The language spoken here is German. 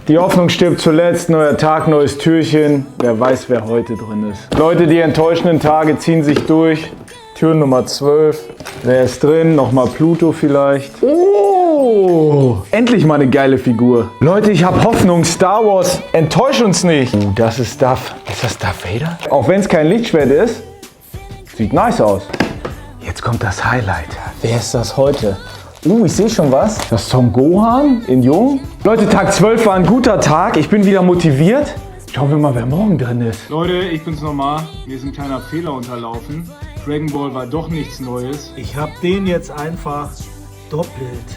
Die Hoffnung stirbt zuletzt, neuer Tag, neues Türchen. Wer weiß, wer heute drin ist. Leute, die enttäuschenden Tage ziehen sich durch. Tür Nummer 12. Wer ist drin? Nochmal Pluto vielleicht. Oh, endlich mal eine geile Figur. Leute, ich habe Hoffnung. Star Wars, enttäusch uns nicht. Das ist Darth. Ist das Darth Vader? Auch wenn es kein Lichtschwert ist, sieht nice aus. Jetzt kommt das Highlight. Wer ist das heute? Ich sehe schon was. Das ist Son Gohan in Jung. Leute, Tag 12 war ein guter Tag. Ich bin wieder motiviert. Schauen wir mal, wer morgen drin ist. Leute, ich bin's nochmal. Mir ist ein kleiner Fehler unterlaufen. Dragon Ball war doch nichts Neues. Ich hab den jetzt einfach doppelt.